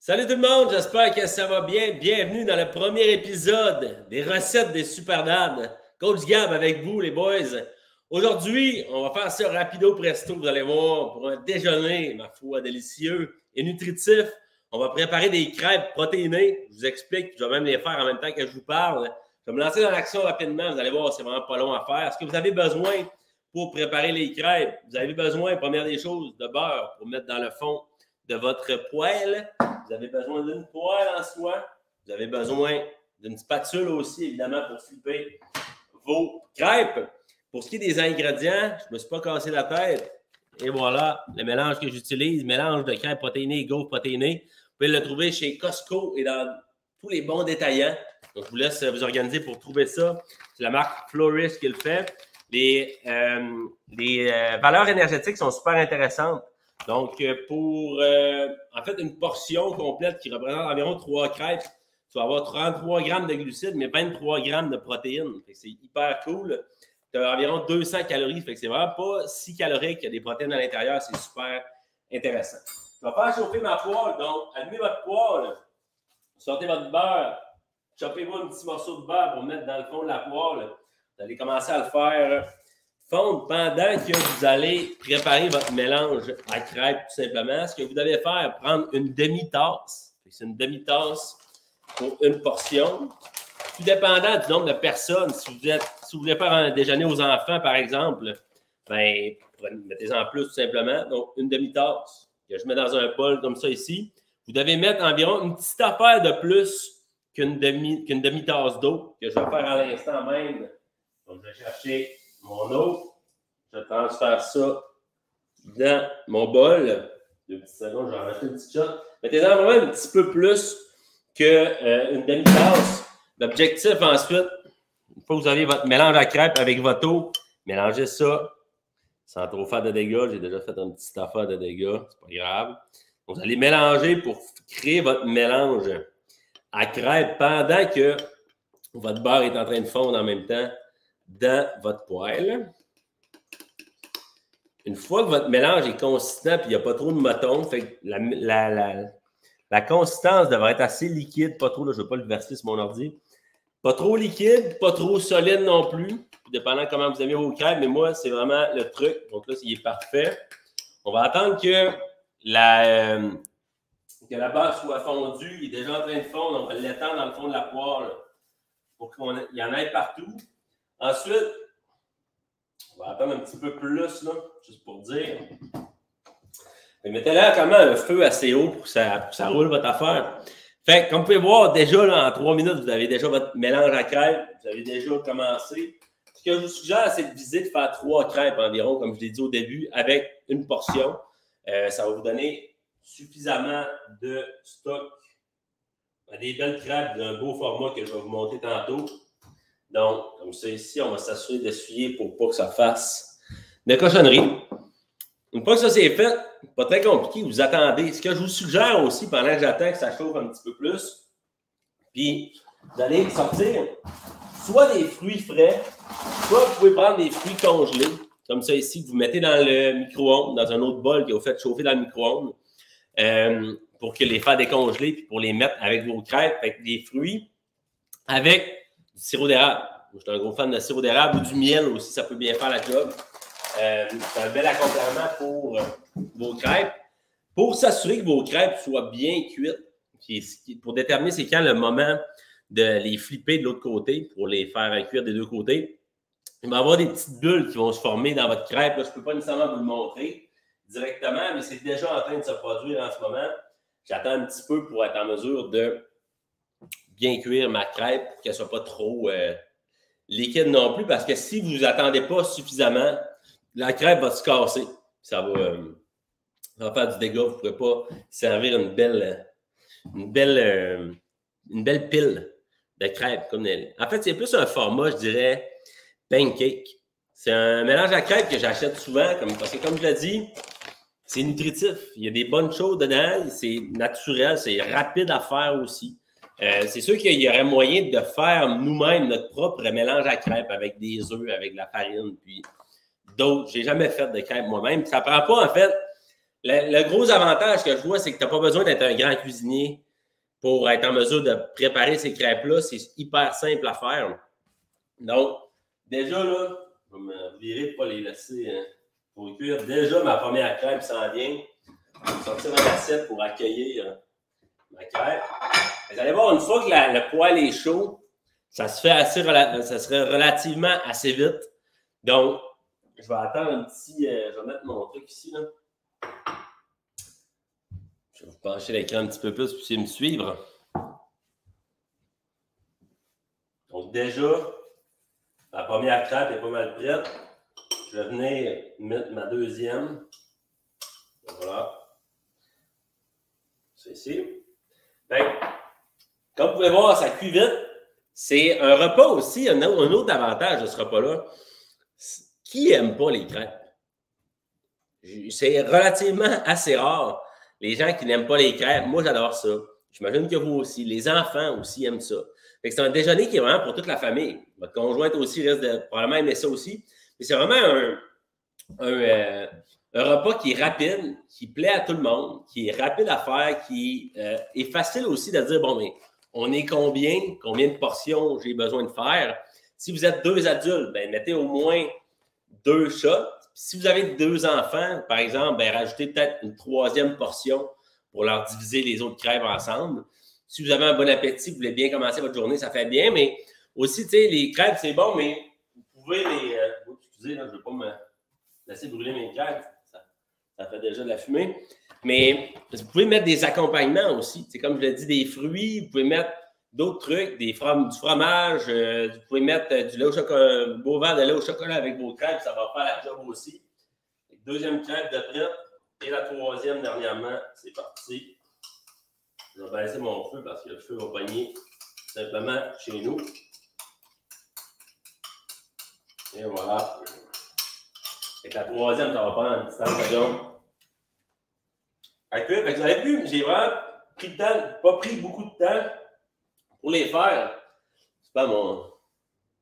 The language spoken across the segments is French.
Salut tout le monde, j'espère que ça va bien. Bienvenue dans le premier épisode des recettes des Super Dad. Coach Gab avec vous, les boys. Aujourd'hui, on va faire ça rapido presto, vous allez voir, pour un déjeuner, ma foi, délicieux et nutritif. On va préparer des crêpes protéinées. Je vous explique, je vais même les faire en même temps que je vous parle. Je vais me lancer dans l'action rapidement, vous allez voir, c'est vraiment pas long à faire. Est-ce que vous avez besoin pour préparer les crêpes? Vous avez besoin, première des choses, de beurre pour mettre dans le fond de votre poêle. Vous avez besoin d'une poêle en soi. Vous avez besoin d'une spatule aussi, évidemment, pour flipper vos crêpes. Pour ce qui est des ingrédients, je ne me suis pas cassé la tête. Et voilà, le mélange que j'utilise, mélange de crêpes protéinées et gaufres protéinées. Vous pouvez le trouver chez Costco et dans tous les bons détaillants. Donc, je vous laisse vous organiser pour trouver ça. C'est la marque Flourish qui le fait. Les valeurs énergétiques sont super intéressantes. Donc, pour en fait une portion complète qui représente environ 3 crêpes, tu vas avoir 33 grammes de glucides, mais 23 grammes de protéines. C'est hyper cool. Tu as environ 200 calories. Fait que c'est vraiment pas si calorique. Il y a des protéines à l'intérieur. C'est super intéressant. Je vais faire chauffer ma poêle. Donc, allumez votre poêle. Sortez votre beurre. Chopez-vous un petit morceau de beurre pour mettre dans le fond de la poêle. Vous allez commencer à le faire fondre pendant que vous allez préparer votre mélange à crêpes, tout simplement. Ce que vous devez faire, prendre une demi-tasse. C'est une demi-tasse pour une portion. Tout dépendant du nombre de personnes, si vous voulez faire un déjeuner aux enfants, par exemple, ben, mettez-en plus, tout simplement. Donc, une demi-tasse que je mets dans un bol comme ça ici. Vous devez mettre environ une petite affaire de plus qu'une demi-tasse d'eau, que je vais faire à l'instant même. Donc, je vais chercher mon eau, je transfère ça dans mon bol. 2 petites secondes, je vais en rajouter une petite shot. Mettez-en vraiment un petit peu plus qu'une demi-tasse. L'objectif ensuite, une fois que vous avez votre mélange à crêpes avec votre eau, mélangez ça sans trop faire de dégâts. J'ai déjà fait une petite affaire de dégâts, c'est pas grave. Donc, vous allez mélanger pour créer votre mélange à crêpes pendant que votre beurre est en train de fondre en même temps dans votre poêle. Une fois que votre mélange est consistant et il n'y a pas trop de motons, fait que la consistance devrait être assez liquide, pas trop, là, je ne veux pas le verser sur mon ordi, pas trop liquide, pas trop solide non plus, dépendant comment vous aimez vos crêpes, mais moi, c'est vraiment le truc. Donc là, il est parfait. On va attendre que la beurre soit fondue. Il est déjà en train de fondre. On va l'étendre dans le fond de la poêle pour qu'il y en ait partout. Ensuite, on va attendre un petit peu plus, là, juste pour dire. Mettez-là quand même un feu assez haut pour que ça roule votre affaire. Fait que, comme vous pouvez voir, déjà, là, en 3 minutes, vous avez déjà votre mélange à crêpes. Vous avez déjà commencé. Ce que je vous suggère, c'est de viser de faire 3 crêpes environ, comme je l'ai dit au début, avec une portion. Ça va vous donner suffisamment de stock. Des belles crêpes d'un beau format que je vais vous montrer tantôt. Donc, comme ça ici, on va s'assurer d'essuyer pour pas que ça fasse de cochonneries. Une fois que ça c'est fait, pas très compliqué, vous attendez. Ce que je vous suggère aussi, pendant que j'attends que ça chauffe un petit peu plus, puis vous allez sortir soit des fruits frais, soit vous pouvez prendre des fruits congelés, comme ça ici, que vous mettez dans le micro-ondes, dans un autre bol que vous faites chauffer dans le micro-ondes, pour que les faire décongeler, puis pour les mettre avec vos crêpes, avec des fruits, avec du sirop d'érable. Je suis un gros fan de sirop d'érable ou du miel aussi, ça peut bien faire la job. C'est un bel accompagnement pour vos crêpes. Pour s'assurer que vos crêpes soient bien cuites, pour déterminer c'est quand le moment de les flipper de l'autre côté, pour les faire cuire des deux côtés, il va y avoir des petites bulles qui vont se former dans votre crêpe. Là, je ne peux pas nécessairement vous le montrer directement, mais c'est déjà en train de se produire en ce moment. J'attends un petit peu pour être en mesure de bien cuire ma crêpe pour qu'elle ne soit pas trop liquide non plus, parce que si vous n'attendez pas suffisamment, la crêpe va se casser. Ça va faire du dégât. Vous ne pourrez pas servir une belle pile de crêpes comme elle. En fait, c'est plus un format, je dirais, pancake. C'est un mélange à crêpes que j'achète souvent, parce que comme je l'ai dit, c'est nutritif. Il y a des bonnes choses dedans. C'est naturel, c'est rapide à faire aussi. C'est sûr qu'il y aurait moyen de faire nous-mêmes notre propre mélange à crêpes avec des œufs, avec de la farine, puis d'autres. Je n'ai jamais fait de crêpes moi-même. Ça ne prend pas, en fait, Le gros avantage que je vois, c'est que tu n'as pas besoin d'être un grand cuisinier pour être en mesure de préparer ces crêpes-là. C'est hyper simple à faire. Donc, déjà, là, je vais me virer pour ne pas les laisser pour cuire. Déjà, ma première crêpe s'en vient. Je vais sortir ma assiette pour accueillir ma crêpe. Vous allez voir, une fois que le poêle est chaud, ça se fait ça serait relativement assez vite. Donc, je vais attendre un petit... je vais mettre mon truc ici, là. Je vais vous pencher l'écran un petit peu plus pour essayer de me suivre. Donc, déjà, la première crêpe est pas mal prête. Je vais venir mettre ma deuxième. Voilà. C'est ici. Bien, comme vous pouvez voir, ça cuit vite. C'est un repas aussi, un autre avantage de ce repas-là. Qui n'aime pas les crêpes? C'est relativement assez rare, les gens qui n'aiment pas les crêpes. Moi, j'adore ça. J'imagine que vous aussi. Les enfants aussi aiment ça. C'est un déjeuner qui est vraiment pour toute la famille. Votre conjointe aussi risque de probablement aimer ça aussi. Mais c'est vraiment un repas qui est rapide, qui plaît à tout le monde, qui est rapide à faire, qui est facile aussi de dire, bon, mais on est combien de portions j'ai besoin de faire. Si vous êtes 2 adultes, ben, mettez au moins 2 shots. Si vous avez 2 enfants, par exemple, ben, rajoutez peut-être une 3e portion pour leur diviser les autres crêpes ensemble. Si vous avez un bon appétit, vous voulez bien commencer votre journée, ça fait bien. Mais aussi, tu sais, les crêpes, c'est bon, mais vous pouvez les... excusez, là, je ne veux pas me laisser brûler mes crêpes. Ça fait déjà de la fumée. Mais vous pouvez mettre des accompagnements aussi. C'est comme je l'ai dit, des fruits. Vous pouvez mettre d'autres trucs, du fromage. Vous pouvez mettre du lait au chocolat, un beau verre de lait au chocolat avec vos crêpes. Ça va faire la job aussi. Deuxième crêpe de prête. Et la 3e, dernièrement, c'est parti. Je vais baisser mon feu parce que le feu va pogner simplement chez nous. Et voilà. Et la 3e, ça va prendre un petit temps de seconde. Vous avez vu, j'ai vraiment pris le temps, pas pris beaucoup de temps pour les faire. C'est pas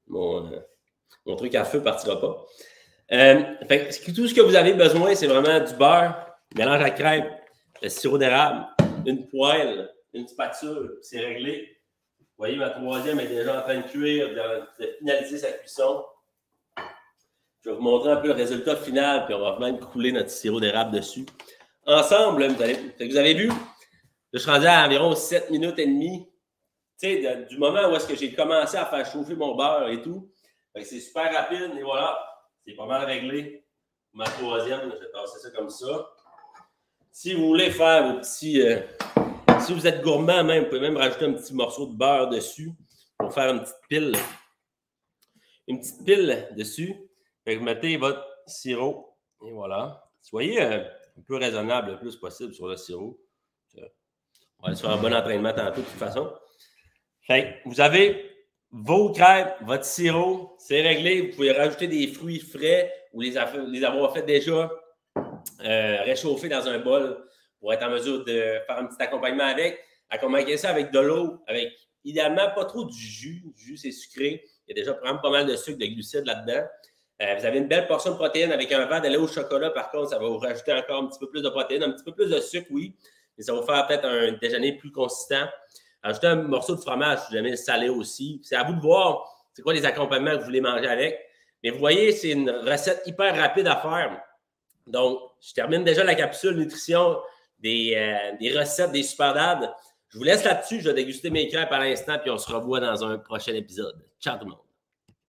mon truc à feu ne partira pas. Tout ce que vous avez besoin, c'est vraiment du beurre, mélange à crêpe, le sirop d'érable, une poêle, une spatule, c'est réglé. Vous voyez, ma 3e est déjà en train de cuire, de finaliser sa cuisson. Je vais vous montrer un peu le résultat final, puis on va même couler notre sirop d'érable dessus. Ensemble, vous avez vu, je suis rendu à environ 7 minutes et demie. Tu sais, du moment où est-ce que j'ai commencé à faire chauffer mon beurre et tout. C'est super rapide, et voilà, c'est pas mal réglé. Ma 3e, je vais passer ça comme ça. Si vous voulez faire vos petits... si vous êtes gourmand même, vous pouvez même rajouter un petit morceau de beurre dessus pour faire une petite pile. Une petite pile dessus. Fait que vous mettez votre sirop, et voilà. Soyez un peu raisonnable le plus possible sur le sirop. On va aller sur un bon entraînement tantôt de toute façon. Fait que vous avez vos crêpes, votre sirop, c'est réglé. Vous pouvez rajouter des fruits frais ou les avoir fait déjà réchauffer dans un bol pour être en mesure de faire un petit accompagnement avec. Accompagner ça avec de l'eau, avec idéalement pas trop du jus. Le jus, c'est sucré. Il y a déjà vraiment pas mal de sucre, de glucides là-dedans. Vous avez une belle portion de protéines avec un verre de lait au chocolat. Par contre, ça va vous rajouter encore un petit peu plus de protéines, un petit peu plus de sucre, oui. Mais ça va vous faire peut-être un déjeuner plus consistant. Ajoutez un morceau de fromage si jamais salé aussi. C'est à vous de voir c'est quoi les accompagnements que vous voulez manger avec. Mais vous voyez, c'est une recette hyper rapide à faire. Donc, je termine déjà la capsule nutrition des recettes des super dads. Je vous laisse là-dessus. Je vais déguster mes crêpes à l'instant, puis on se revoit dans un prochain épisode. Ciao tout le monde.